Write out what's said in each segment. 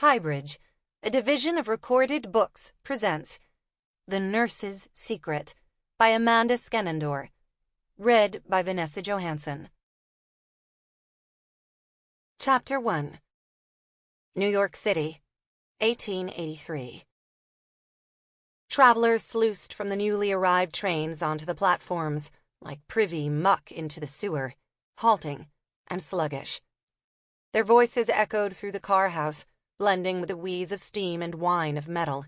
HighBridge, a division of Recorded Books, presents The Nurse's Secret by Amanda Skenandore. Read by Vanessa Johansson. Chapter 1. New York City, 1883. Travelers sluiced from the newly arrived trains onto the platforms, like privy muck into the sewer, halting and sluggish. Their voices echoed through the car house, blending with the wheeze of steam and whine of metal.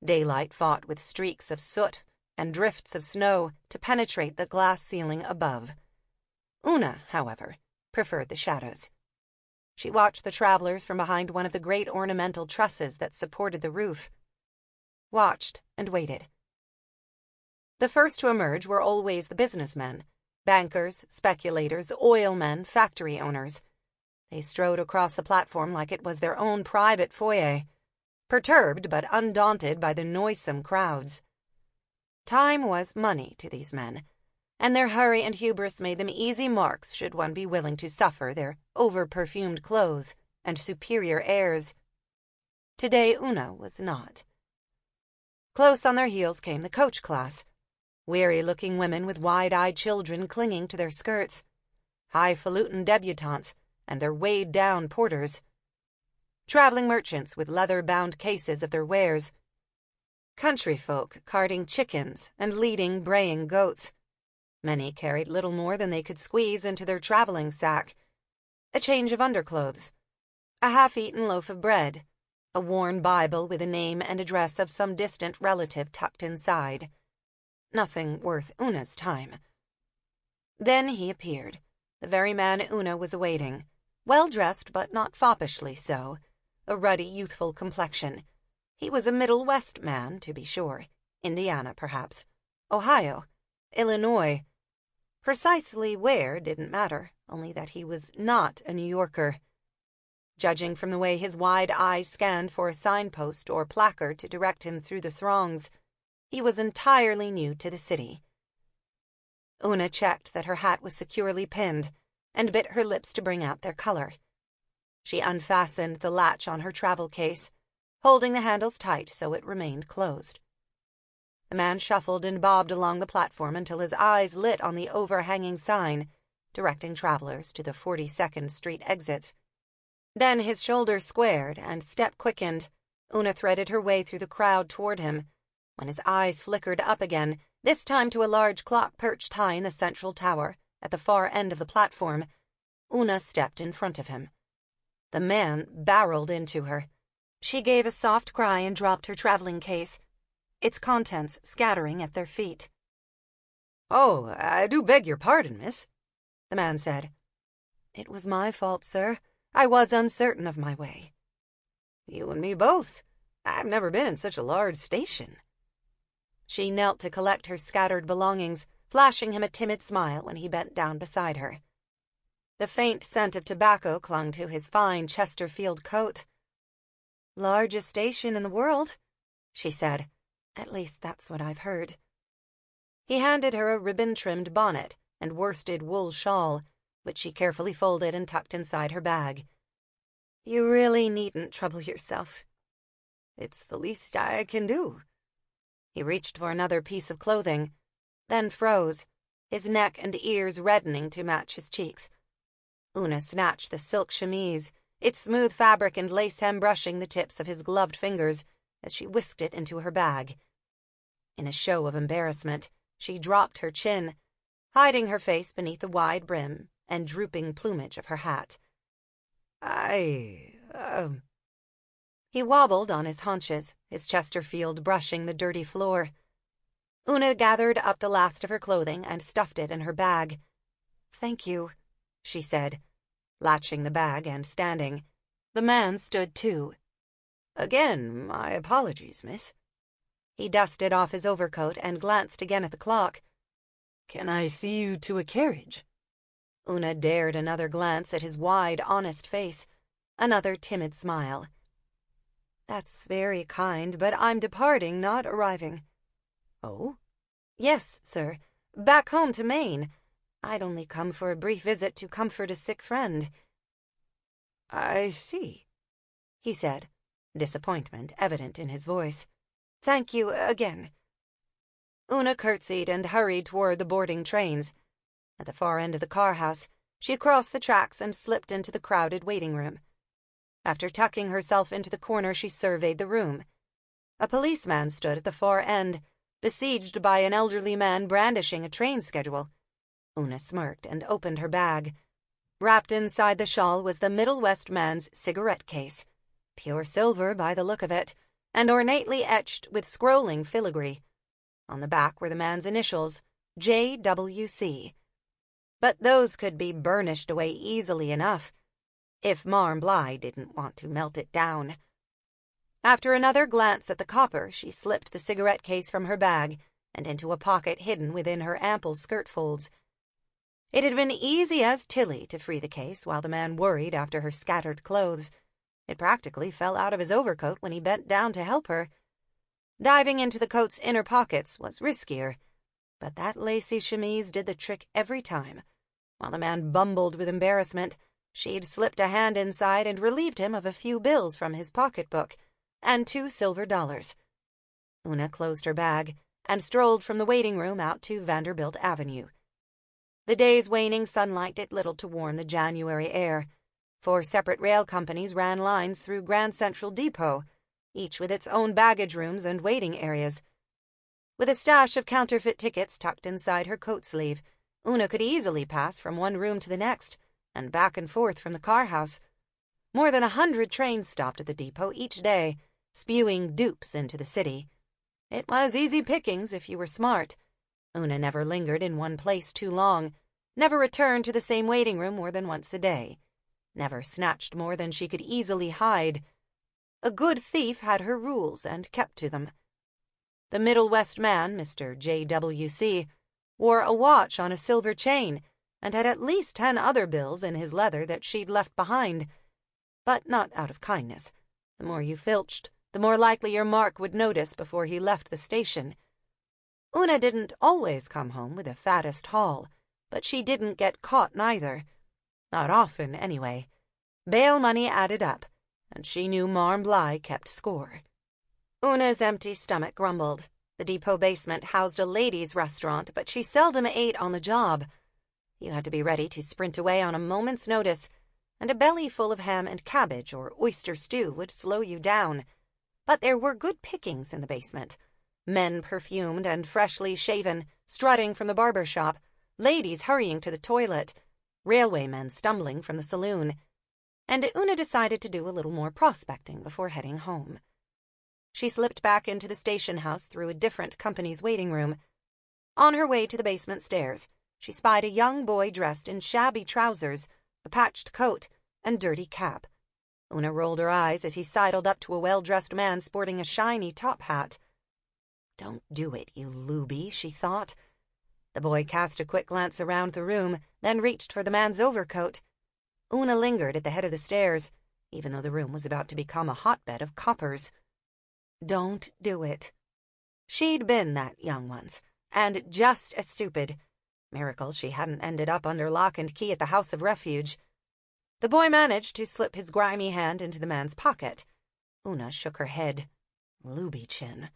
Daylight fought with streaks of soot and drifts of snow to penetrate the glass ceiling above. Una, however, preferred the shadows. She watched the travelers from behind one of the great ornamental trusses that supported the roof. Watched and waited. The first to emerge were always the businessmen, bankers, speculators, oil men, factory owners. They strode across the platform like it was their own private foyer, perturbed but undaunted by the noisome crowds. Time was money to these men, and their hurry and hubris made them easy marks should one be willing to suffer their over-perfumed clothes and superior airs. Today Una was not. Close on their heels came the coach class, weary-looking women with wide-eyed children clinging to their skirts, highfalutin debutantes, and their weighed-down porters, traveling merchants with leather-bound cases of their wares, country folk carting chickens and leading braying goats. Many carried little more than they could squeeze into their traveling sack: a change of underclothes, a half-eaten loaf of bread, a worn Bible with the name and address of some distant relative tucked inside. Nothing worth Una's time. Then he appeared, the very man Una was awaiting, well-dressed but not foppishly so, a ruddy, youthful complexion. He was a Middle West man, to be sure. Indiana, perhaps. Ohio. Illinois. Precisely where didn't matter, only that he was not a New Yorker. Judging from the way his wide eyes scanned for a signpost or placard to direct him through the throngs, he was entirely new to the city. Una checked that her hat was securely pinned, and bit her lips to bring out their color. She unfastened the latch on her travel case, holding the handles tight so it remained closed. The man shuffled and bobbed along the platform until his eyes lit on the overhanging sign, directing travelers to the 42nd Street exits. Then his shoulders squared and step quickened. Una threaded her way through the crowd toward him, when his eyes flickered up again, this time to a large clock perched high in the central tower, at the far end of the platform. Una stepped in front of him. The man barreled into her. She gave a soft cry and dropped her traveling case, its contents scattering at their feet. "Oh, I do beg your pardon, miss," the man said. "It was my fault, sir. I was uncertain of my way." "You and me both. I've never been in such a large station." She knelt to collect her scattered belongings, flashing him a timid smile when he bent down beside her. The faint scent of tobacco clung to his fine Chesterfield coat. "Largest station in the world," she said. "At least that's what I've heard." He handed her a ribbon-trimmed bonnet and worsted wool shawl, which she carefully folded and tucked inside her bag. "You really needn't trouble yourself." "It's the least I can do." He reached for another piece of clothing, then froze, his neck and ears reddening to match his cheeks. Una snatched the silk chemise, its smooth fabric and lace hem brushing the tips of his gloved fingers, as she whisked it into her bag. In a show of embarrassment, she dropped her chin, hiding her face beneath the wide brim and drooping plumage of her hat. He wobbled on his haunches, his Chesterfield brushing the dirty floor. Una gathered up the last of her clothing and stuffed it in her bag. "Thank you," she said, latching the bag and standing. The man stood too. "Again, my apologies, miss." He dusted off his overcoat and glanced again at the clock. "Can I see you to a carriage?" Una dared another glance at his wide, honest face, another timid smile. "That's very kind, but I'm departing, not arriving." "Oh?" "Yes, sir. Back home to Maine. I'd only come for a brief visit to comfort a sick friend." "I see." he said, disappointment evident in his voice. "Thank you again." Una curtsied and hurried toward the boarding trains. At the far end of the car house, she crossed the tracks and slipped into the crowded waiting room. After tucking herself into the corner, she surveyed the room. A policeman stood at the far end, besieged by an elderly man brandishing a train schedule. Una smirked and opened her bag. Wrapped inside the shawl was the Middle West man's cigarette case, pure silver by the look of it, and ornately etched with scrolling filigree. On the back were the man's initials, JWC. But those could be burnished away easily enough, if Marm Bly didn't want to melt it down. After another glance at the copper, she slipped the cigarette case from her bag and into a pocket hidden within her ample skirt folds. It had been easy as Tilly to free the case while the man worried after her scattered clothes. It practically fell out of his overcoat when he bent down to help her. Diving into the coat's inner pockets was riskier, but that lacy chemise did the trick every time. While the man bumbled with embarrassment, she'd slipped a hand inside and relieved him of a few bills from his pocketbook and $2 silver. Una closed her bag and strolled from the waiting room out to Vanderbilt Avenue. The day's waning sunlight did little to warm the January air. 4 separate rail companies ran lines through Grand Central Depot, each with its own baggage rooms and waiting areas. With a stash of counterfeit tickets tucked inside her coat sleeve, Una could easily pass from one room to the next, and back and forth from the car house. More than 100 trains stopped at the depot each day, spewing dupes into the city. It was easy pickings if you were smart. Una never lingered in one place too long, never returned to the same waiting room more than once a day, never snatched more than she could easily hide. A good thief had her rules and kept to them. The Middle West man, Mr. JWC, wore a watch on a silver chain and had at least 10 other bills in his leather that she'd left behind, but not out of kindness. The more you filched, the more likely your mark would notice before he left the station. Una didn't always come home with the fattest haul, but she didn't get caught neither. Not often, anyway. Bail money added up, and she knew Marm Bly kept score. Una's empty stomach grumbled. The depot basement housed a ladies' restaurant, but she seldom ate on the job. You had to be ready to sprint away on a moment's notice, and a belly full of ham and cabbage or oyster stew would slow you down. But there were good pickings in the basement. Men perfumed and freshly shaven, strutting from the barber shop, ladies hurrying to the toilet, railwaymen stumbling from the saloon. And Una decided to do a little more prospecting before heading home. She slipped back into the station house through a different company's waiting room. On her way to the basement stairs, she spied a young boy dressed in shabby trousers, a patched coat, and dirty cap. Una rolled her eyes as he sidled up to a well-dressed man sporting a shiny top hat. "Don't do it, you looby," she thought. The boy cast a quick glance around the room, then reached for the man's overcoat. Una lingered at the head of the stairs, even though the room was about to become a hotbed of coppers. Don't do it. She'd been that young once, and just as stupid. Miracle she hadn't ended up under lock and key at the house of refuge. The boy managed to slip his grimy hand into the man's pocket. Una shook her head. Looby chin.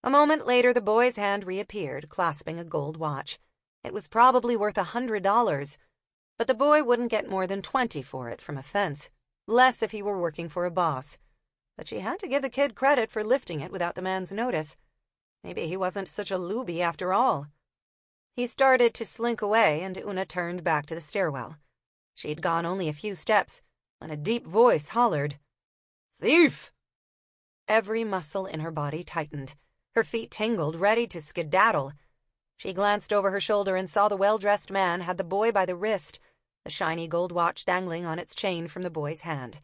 A moment later, the boy's hand reappeared, clasping a gold watch. It was probably worth $100, but the boy wouldn't get more than 20 for it from a fence, less if he were working for a boss. But she had to give the kid credit for lifting it without the man's notice. Maybe he wasn't such a looby after all. He started to slink away, and Una turned back to the stairwell. She'd gone only a few steps when a deep voice hollered, "Thief!" Every muscle in her body tightened. Her feet tingled, ready to skedaddle. She glanced over her shoulder and saw the well-dressed man had the boy by the wrist, the shiny gold watch dangling on its chain from the boy's hand.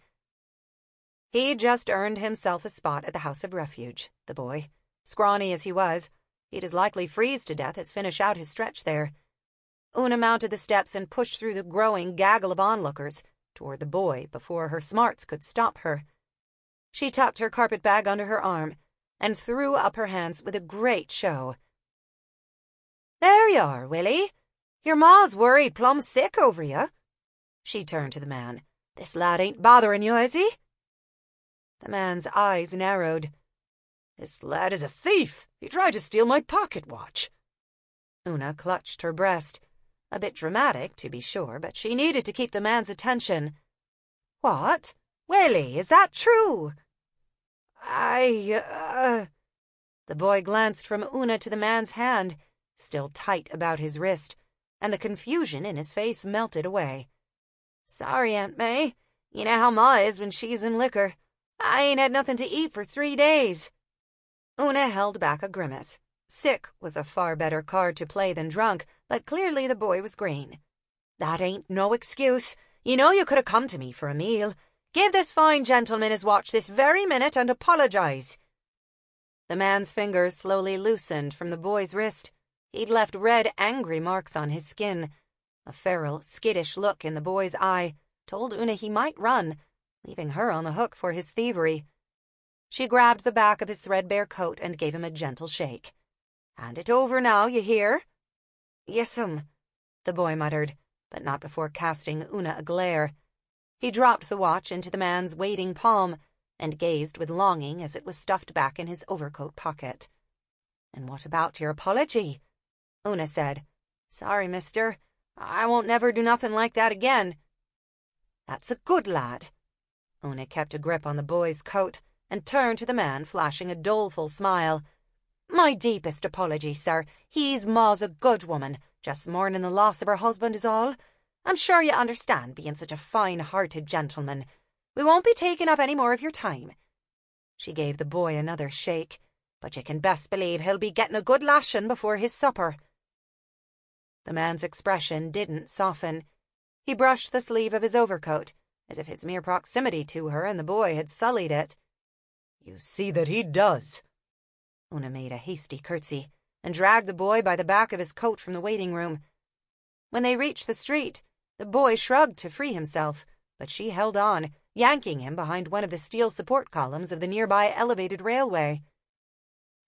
He'd just earned himself a spot at the house of refuge, the boy. Scrawny as he was, he'd as likely freeze to death as finish out his stretch there. Una mounted the steps and pushed through the growing gaggle of onlookers toward the boy before her smarts could stop her. She tucked her carpetbag under her arm and threw up her hands with a great show. "There you are, Willie. Your ma's worried plumb sick over you." She turned to the man. "This lad ain't bothering you, is he?" The man's eyes narrowed. "This lad is a thief. He tried to steal my pocket watch." Una clutched her breast. A bit dramatic, to be sure, but she needed to keep the man's attention. "What? Willie, is that true?" The boy glanced from Una to the man's hand, still tight about his wrist, and the confusion in his face melted away. "Sorry, Aunt May. You know how Ma is when she's in liquor. I ain't had nothing to eat for 3 days." Una held back a grimace. Sick was a far better card to play than drunk, but clearly the boy was green. "That ain't no excuse. You know you could have come to me for a meal. Give this fine gentleman his watch this very minute and apologize." The man's fingers slowly loosened from the boy's wrist. He'd left red, angry marks on his skin. A feral, skittish look in the boy's eye told Una he might run, leaving her on the hook for his thievery. She grabbed the back of his threadbare coat and gave him a gentle shake. "Hand it over now, you hear?" "Yes'm," the boy muttered, but not before casting Una a glare. He dropped the watch into the man's waiting palm and gazed with longing as it was stuffed back in his overcoat pocket. "And what about your apology?" Una said. "Sorry, mister. I won't never do nothing like that again." "That's a good lad." Una kept a grip on the boy's coat and turned to the man, flashing a doleful smile. "My deepest apology, sir. Ma's a good woman, just mourning the loss of her husband is all. I'm sure you understand, being such a fine-hearted gentleman. We won't be taking up any more of your time." She gave the boy another shake, "but you can best believe he'll be getting a good lashing before his supper." The man's expression didn't soften. He brushed the sleeve of his overcoat, as if his mere proximity to her and the boy had sullied it. "You see that he does." Una made a hasty curtsy and dragged the boy by the back of his coat from the waiting room. When they reached the street, the boy shrugged to free himself, but she held on, yanking him behind one of the steel support columns of the nearby elevated railway.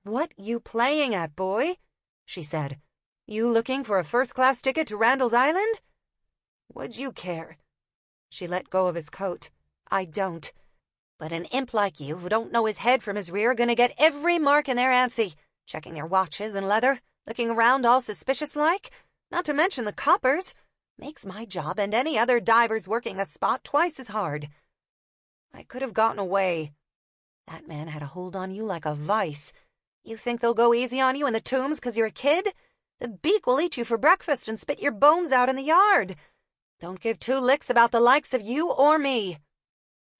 "What you playing at, boy?" she said. "You looking for a first-class ticket to Randall's Island?" "What'd you care?" She let go of his coat. "I don't. But an imp like you, who don't know his head from his rear, gonna get every mark in their antsy, checking their watches and leather, looking around all suspicious-like, not to mention the coppers. Makes my job and any other diver's working a spot twice as hard. I could have gotten away. That man had a hold on you like a vice. You think they'll go easy on you in the tombs 'cause you're a kid? The beak will eat you for breakfast and spit your bones out in the yard. Don't give 2 licks about the likes of you or me."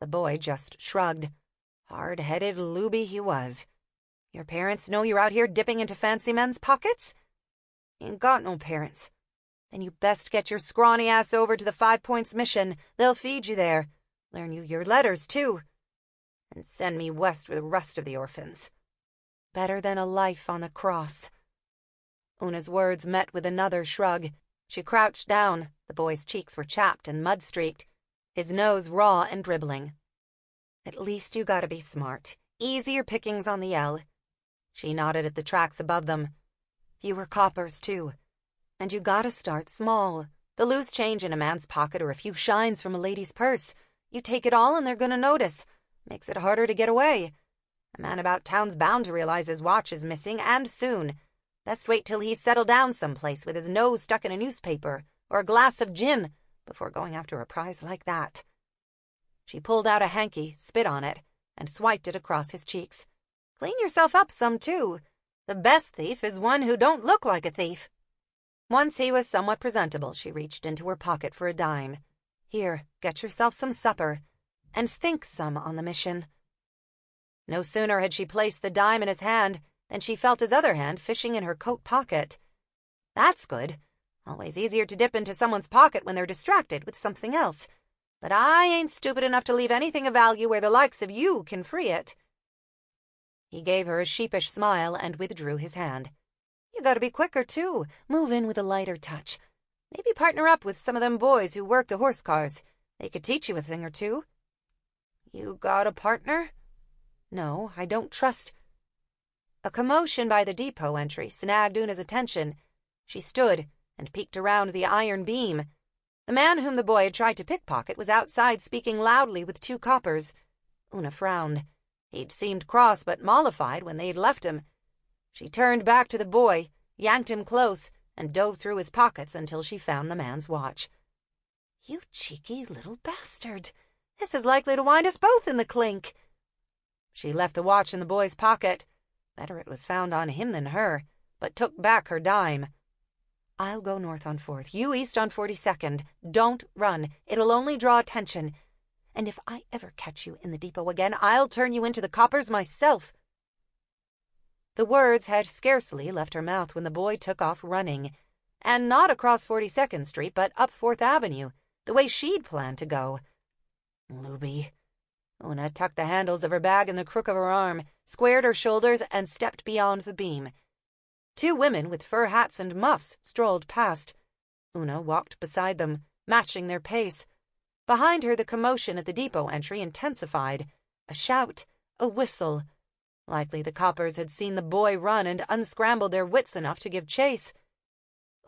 The boy just shrugged. Hard-headed looby he was. "Your parents know you're out here dipping into fancy men's pockets?" "Ain't got no parents." "Then you best get your scrawny ass over to the 5 Points mission. They'll feed you there. Learn you your letters, too. And send me west with the rest of the orphans. Better than a life on the cross." Una's words met with another shrug. She crouched down. The boy's cheeks were chapped and mud-streaked, his nose raw and dribbling. "At least you gotta be smart. Easier pickings on the L." She nodded at the tracks above them. "Fewer coppers, too. And you gotta start small. The loose change in a man's pocket or a few shines from a lady's purse. You take it all and they're gonna notice. Makes it harder to get away. A man about town's bound to realize his watch is missing, and soon. Best wait till he's settled down someplace with his nose stuck in a newspaper or a glass of gin before going after a prize like that." She pulled out a hanky, spit on it, and swiped it across his cheeks. "Clean yourself up some, too. The best thief is one who don't look like a thief." Once he was somewhat presentable, she reached into her pocket for a dime. "Here, get yourself some supper, and think some on the mission." No sooner had she placed the dime in his hand than she felt his other hand fishing in her coat pocket. "That's good. Always easier to dip into someone's pocket when they're distracted with something else. But I ain't stupid enough to leave anything of value where the likes of you can free it." He gave her a sheepish smile and withdrew his hand. "You gotta be quicker, too. Move in with a lighter touch. Maybe partner up with some of them boys who work the horse cars. They could teach you a thing or two." "You got a partner?" "No, I don't trust—" A commotion by the depot entry snagged Una's attention. She stood and peeked around the iron beam. The man whom the boy had tried to pickpocket was outside speaking loudly with 2 coppers. Una frowned. He'd seemed cross but mollified when they'd left him. She turned back to the boy, yanked him close, and dove through his pockets until she found the man's watch. "You cheeky little bastard. This is likely to wind us both in the clink." She left the watch in the boy's pocket. Better it was found on him than her, but took back her dime. "I'll go north on 4th, you east on 42nd. Don't run. It'll only draw attention. And if I ever catch you in the depot again, I'll turn you into the coppers myself." The words had scarcely left her mouth when the boy took off running, and not across 42nd Street, but up 4th Avenue, the way she'd planned to go. Luby. Una tucked the handles of her bag in the crook of her arm, squared her shoulders, and stepped beyond the beam. 2 women with fur hats and muffs strolled past. Una walked beside them, matching their pace. Behind her, the commotion at the depot entry intensified. A shout, a whistle. Likely the coppers had seen the boy run and unscrambled their wits enough to give chase.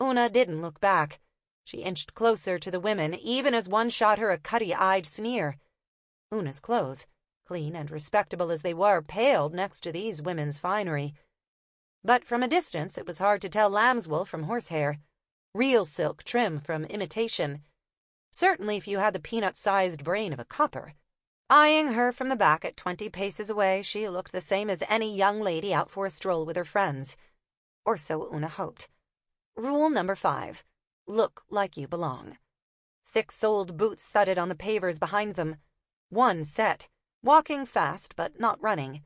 Una didn't look back. She inched closer to the women, even as one shot her a cutty-eyed sneer. Una's clothes, clean and respectable as they were, paled next to these women's finery. But from a distance it was hard to tell lamb's wool from horsehair, real silk trim from imitation. Certainly if you had the peanut-sized brain of a copper. Eyeing her from the back at 20 paces away, she looked the same as any young lady out for a stroll with her friends. Or so Una hoped. Rule number 5. Look like you belong. Thick-soled boots thudded on the pavers behind them. One set, walking fast but not running.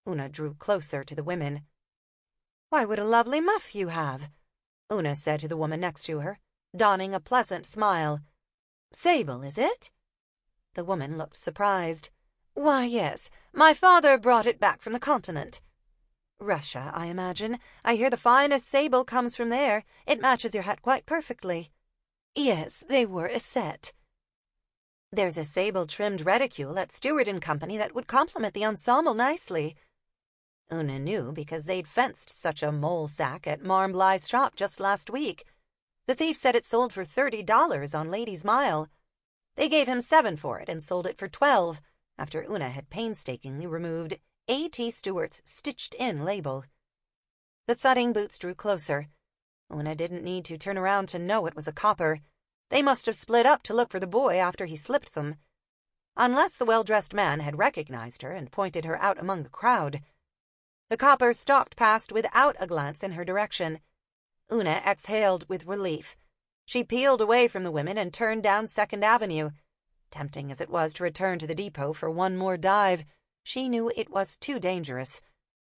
Una drew closer to the women. "Why, what a lovely muff you have," Una said to the woman next to her, donning a pleasant smile. "Sable, is it?" The woman looked surprised. "Why, yes. My father brought it back from the continent." "Russia, I imagine. I hear the finest sable comes from there. It matches your hat quite perfectly." "Yes, they were a set." "There's a sable-trimmed reticule at Stewart & Company that would complement the ensemble nicely." Una knew because they'd fenced such a mole-sack at Marmbly's shop just last week. The thief said it sold for $30 on Ladies' Mile. They gave him $7 for it and sold it for $12, after Una had painstakingly removed A.T. Stewart's stitched-in label. The thudding boots drew closer. Una didn't need to turn around to know it was a copper. They must have split up to look for the boy after he slipped them. Unless the well-dressed man had recognized her and pointed her out among the crowd. The copper stalked past without a glance in her direction. Una exhaled with relief. She peeled away from the women and turned down 2nd Avenue. Tempting as it was to return to the depot for one more dive, she knew it was too dangerous.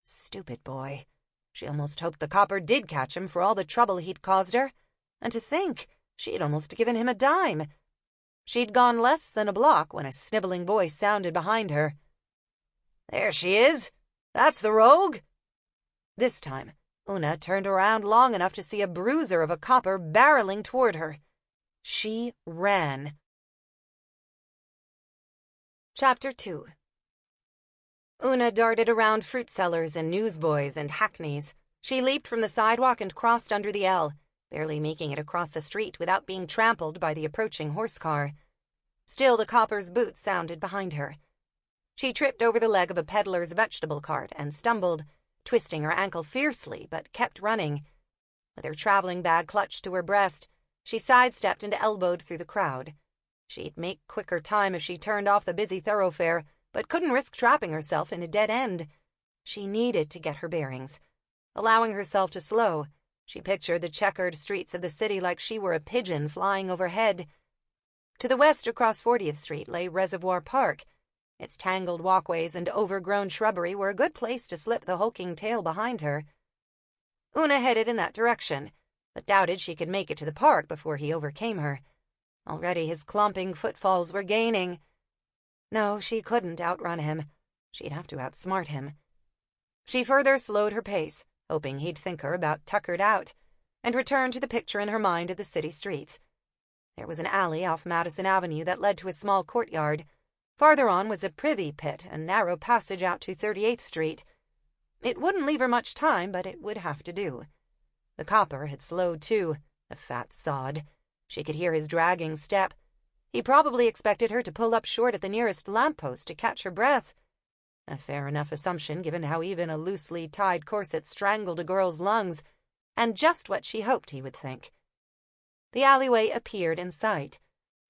Stupid boy. She almost hoped the copper did catch him for all the trouble he'd caused her. And to think, she'd almost given him a dime. She'd gone less than a block when a sniveling voice sounded behind her. "There she is! That's the rogue!" This time, Una turned around long enough to see a bruiser of a copper barreling toward her. She ran. Chapter 2. Una darted around fruit sellers and newsboys and hackneys. She leaped from the sidewalk and crossed under the L, barely making it across the street without being trampled by the approaching horse car. Still the copper's boots sounded behind her. She tripped over the leg of a peddler's vegetable cart and stumbled, twisting her ankle fiercely, but kept running. With her traveling bag clutched to her breast, she sidestepped and elbowed through the crowd. She'd make quicker time if she turned off the busy thoroughfare, but couldn't risk trapping herself in a dead end. She needed to get her bearings. Allowing herself to slow, she pictured the checkered streets of the city like she were a pigeon flying overhead. To the west across 40th Street lay Reservoir Park. Its tangled walkways and overgrown shrubbery were a good place to slip the hulking tail behind her. Una headed in that direction, but doubted she could make it to the park before he overcame her. Already his clomping footfalls were gaining. No, she couldn't outrun him. She'd have to outsmart him. She further slowed her pace, hoping he'd think her about tuckered out, and returned to the picture in her mind of the city streets. There was an alley off Madison Avenue that led to a small courtyard. Farther on was a privy pit and narrow passage out to 38th Street. It wouldn't leave her much time, but it would have to do. The copper had slowed too, the fat sod. She could hear his dragging step. He probably expected her to pull up short at the nearest lamppost to catch her breath. A fair enough assumption, given how even a loosely tied corset strangled a girl's lungs, and just what she hoped he would think. The alleyway appeared in sight.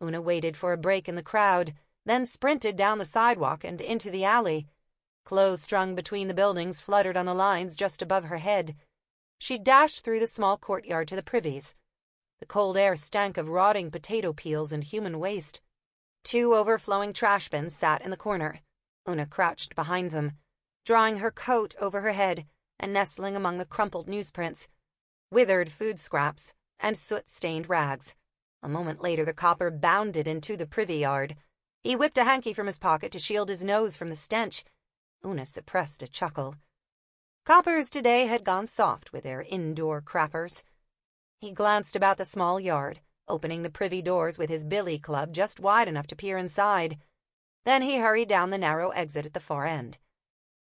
Una waited for a break in the crowd, then sprinted down the sidewalk and into the alley. Clothes strung between the buildings fluttered on the lines just above her head. She dashed through the small courtyard to the privies. The cold air stank of rotting potato peels and human waste. 2 overflowing trash bins sat in the corner. Una crouched behind them, drawing her coat over her head and nestling among the crumpled newsprints, withered food scraps, and soot-stained rags. A moment later, the copper bounded into the privy yard. He whipped a hanky from his pocket to shield his nose from the stench. Una suppressed a chuckle. Coppers today had gone soft with their indoor crappers. He glanced about the small yard, opening the privy doors with his billy club just wide enough to peer inside. Then he hurried down the narrow exit at the far end.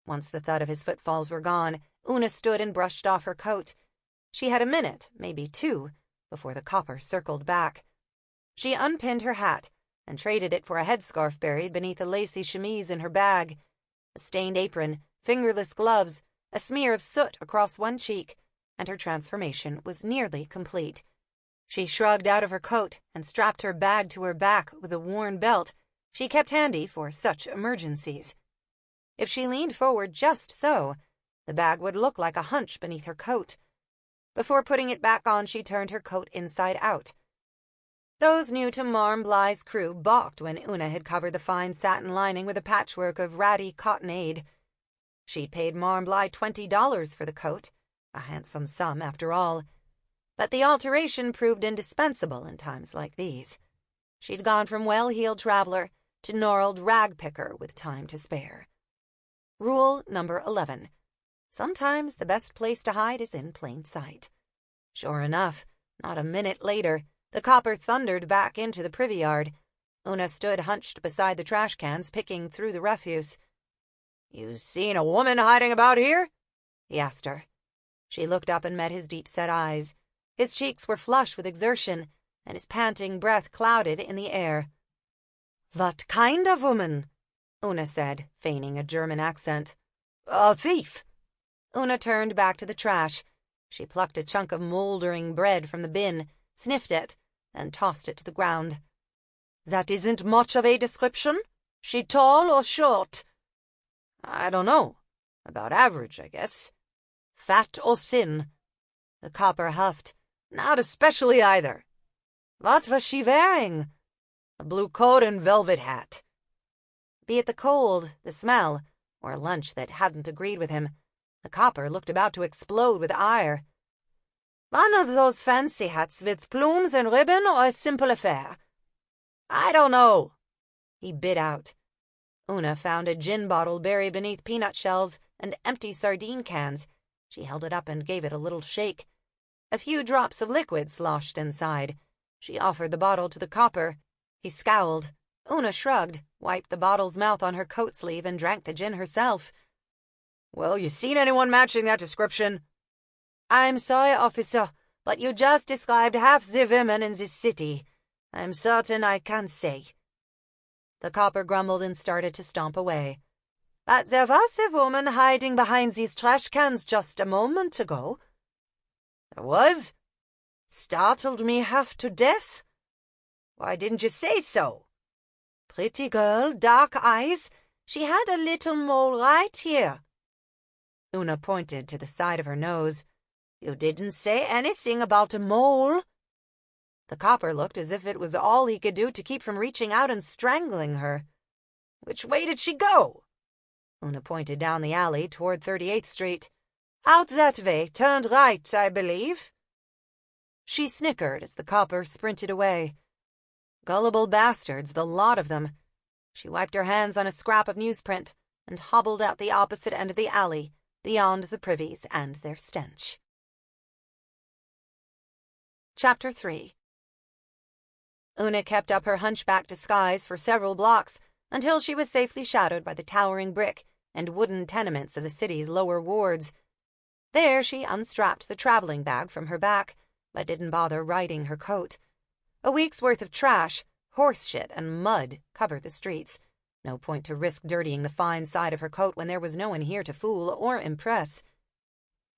Once the thud of his footfalls were gone, Una stood and brushed off her coat. She had a minute, maybe 2, before the copper circled back. She unpinned her hat and traded it for a headscarf buried beneath a lacy chemise in her bag. A stained apron, fingerless gloves, a smear of soot across one cheek, and her transformation was nearly complete. She shrugged out of her coat and strapped her bag to her back with a worn belt she kept handy for such emergencies. If she leaned forward just so, the bag would look like a hunch beneath her coat. Before putting it back on, she turned her coat inside out. Those new to Marmbly's crew balked when Una had covered the fine satin lining with a patchwork of ratty cottonade. She'd paid Marmbly $20 for the coat, a handsome sum after all. But the alteration proved indispensable in times like these. She'd gone from well-heeled traveler to gnarled rag-picker with time to spare. Rule number 11. Sometimes the best place to hide is in plain sight. Sure enough, not a minute later, the copper thundered back into the privy yard. Una stood hunched beside the trash cans, picking through the refuse. "You seen a woman hiding about here?" he asked her. She looked up and met his deep-set eyes. His cheeks were flush with exertion, and his panting breath clouded in the air. "What kind of woman?" Una said, feigning a German accent. "A thief." Una turned back to the trash. She plucked a chunk of moldering bread from the bin, sniffed it, and tossed it to the ground. "That isn't much of a description? She tall or short?" "I don't know. About average, I guess." "Fat or thin?" The copper huffed. "Not especially either." "What was she wearing?" "A blue coat and velvet hat." Be it the cold, the smell, or lunch that hadn't agreed with him, the copper looked about to explode with ire. "One of those fancy hats with plumes and ribbon, or a simple affair?" "I don't know," he bit out. Una found a gin bottle buried beneath peanut shells and empty sardine cans. She held it up and gave it a little shake. A few drops of liquid sloshed inside. She offered the bottle to the copper. He scowled. Una shrugged, wiped the bottle's mouth on her coat sleeve, and drank the gin herself. "Well, you seen anyone matching that description?" "I'm sorry, officer, but you just described half the women in this city. I'm certain I can't say." The copper grumbled and started to stomp away. "But there was a woman hiding behind these trash cans just a moment ago." "There was?" "Startled me half to death." "Why didn't you say so?" "Pretty girl, dark eyes. She had a little mole right here." Una pointed to the side of her nose. "You didn't say anything about a mole." The copper looked as if it was all he could do to keep from reaching out and strangling her. "Which way did she go?" Una pointed down the alley toward 38th Street. "Out that way, turned right, I believe." She snickered as the copper sprinted away. Gullible bastards, the lot of them. She wiped her hands on a scrap of newsprint and hobbled out the opposite end of the alley, beyond the privies and their stench. Chapter 3. Una kept up her hunchback disguise for several blocks until she was safely shadowed by the towering brick and wooden tenements of the city's lower wards. There she unstrapped the traveling bag from her back, but didn't bother riding her coat. A week's worth of trash, Horse shit and mud covered the streets. No point to risk dirtying the fine side of her coat when there was no one here to fool or impress.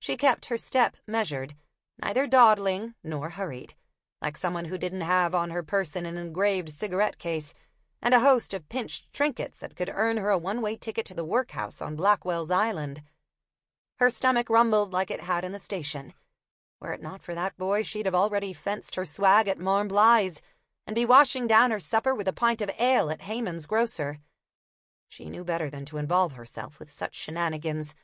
She kept her step measured, neither dawdling nor hurried, like someone who didn't have on her person an engraved cigarette case and a host of pinched trinkets that could earn her a one-way ticket to the workhouse on Blackwell's Island. Her stomach rumbled like it had in the station. Were it not for that boy, she'd have already fenced her swag at Marmbly's and be washing down her supper with a pint of ale at Heyman's grocer. She knew better than to involve herself with such shenanigans.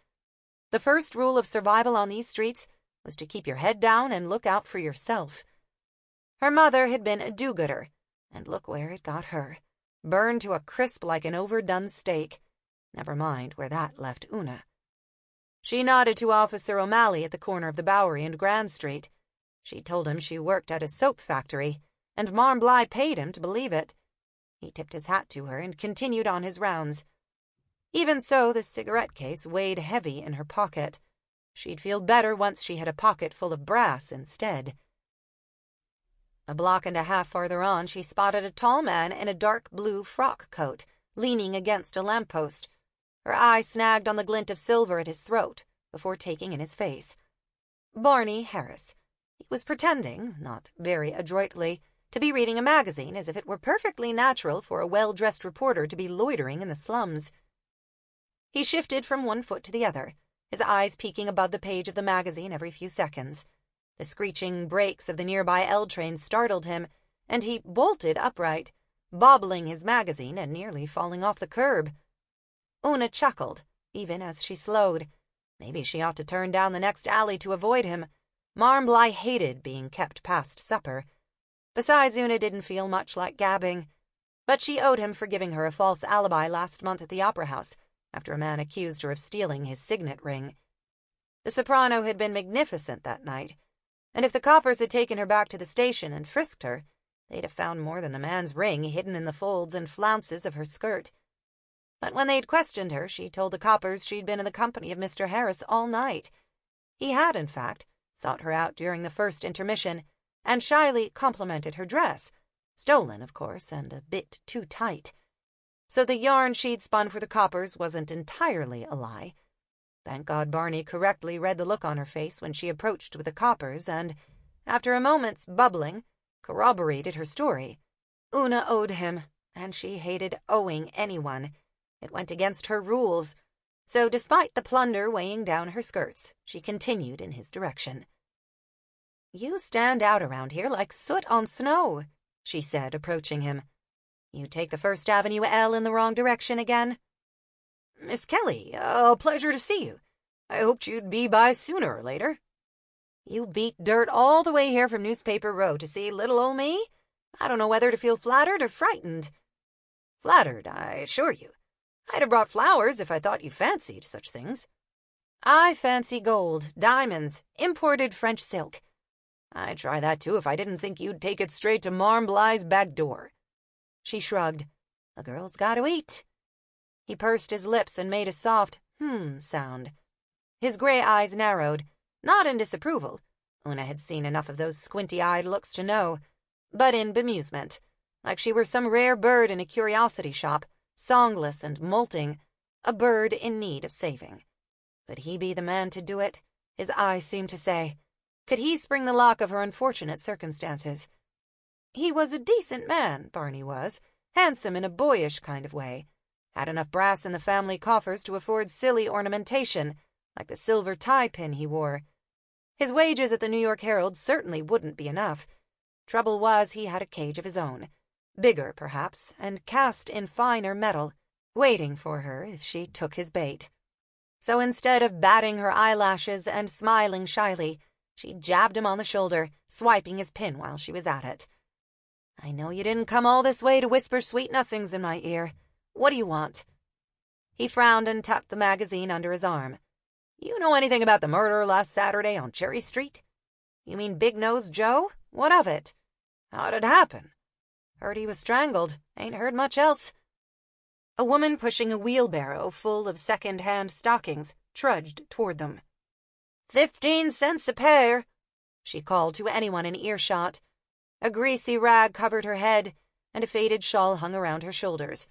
The first rule of survival on these streets was to keep your head down and look out for yourself. Her mother had been a do-gooder, and look where it got her. Burned to a crisp like an overdone steak. Never mind where that left Una. She nodded to Officer O'Malley at the corner of the Bowery and Grand Street. She told him she worked at a soap factory, and Marmbly paid him to believe it. He tipped his hat to her and continued on his rounds. Even so, the cigarette case weighed heavy in her pocket. She'd feel better once she had a pocket full of brass instead. A block and a half farther on, she spotted a tall man in a dark blue frock coat, leaning against a lamppost. Her eye snagged on the glint of silver at his throat before taking in his face. Barney Harris. He was pretending, not very adroitly, to be reading a magazine as if it were perfectly natural for a well-dressed reporter to be loitering in the slums. He shifted from one foot to the other, his eyes peeking above the page of the magazine every few seconds. The screeching brakes of the nearby L train startled him, and he bolted upright, bobbling his magazine and nearly falling off the curb. Una chuckled, even as she slowed. Maybe she ought to turn down the next alley to avoid him. Marmbly hated being kept past supper. Besides, Una didn't feel much like gabbing. But she owed him for giving her a false alibi last month at the Opera House, after a man accused her of stealing his signet ring. The soprano had been magnificent that night, and if the coppers had taken her back to the station and frisked her, they'd have found more than the man's ring hidden in the folds and flounces of her skirt. But when they'd questioned her, she told the coppers she'd been in the company of Mr. Harris all night. He had, in fact, sought her out during the first intermission, and shyly complimented her dress, stolen, of course, and a bit too tight. So the yarn she'd spun for the coppers wasn't entirely a lie. Thank God Barney correctly read the look on her face when she approached with the coppers and, after a moment's bubbling, corroborated her story. Una owed him, and she hated owing anyone. It went against her rules. So despite the plunder weighing down her skirts, she continued in his direction. "You stand out around here like soot on snow," she said, approaching him. "You take the First Avenue L in the wrong direction again?" "Miss Kelly, a pleasure to see you. I hoped you'd be by sooner or later." "You beat dirt all the way here from Newspaper Row to see little old me? I don't know whether to feel flattered or frightened." "Flattered, I assure you. I'd have brought flowers if I thought you fancied such things." "I fancy gold, diamonds, imported French silk. I'd try that too if I didn't think you'd take it straight to Marmbly's back door." She shrugged. "A girl's got to eat." He pursed his lips and made a soft sound. His gray eyes narrowed, not in disapproval. Una had seen enough of those squinty-eyed looks to know, but in bemusement, like she were some rare bird in a curiosity shop, songless and molting, a bird in need of saving. Could he be the man to do it? His eyes seemed to say. Could he spring the lock of her unfortunate circumstances? He was a decent man, Barney was, handsome in a boyish kind of way, had enough brass in the family coffers to afford silly ornamentation, like the silver tie pin he wore. His wages at the New York Herald certainly wouldn't be enough. Trouble was he had a cage of his own, bigger perhaps, and cast in finer metal, waiting for her if she took his bait. So instead of batting her eyelashes and smiling shyly, she jabbed him on the shoulder, swiping his pin while she was at it. "I know you didn't come all this way to whisper sweet nothings in my ear. What do you want?" He frowned and tucked the magazine under his arm. "You know anything about the murder last Saturday on Cherry Street?" "You mean Big-Nosed Joe? What of it?" "How'd it happen?" "Heard he was strangled. Ain't heard much else." A woman pushing a wheelbarrow full of second-hand stockings trudged toward them. 15 cents a pair," she called to anyone in earshot. A greasy rag covered her head, and a faded shawl hung around her shoulders.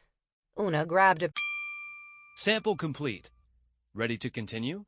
Una grabbed a... Sample complete. Ready to continue?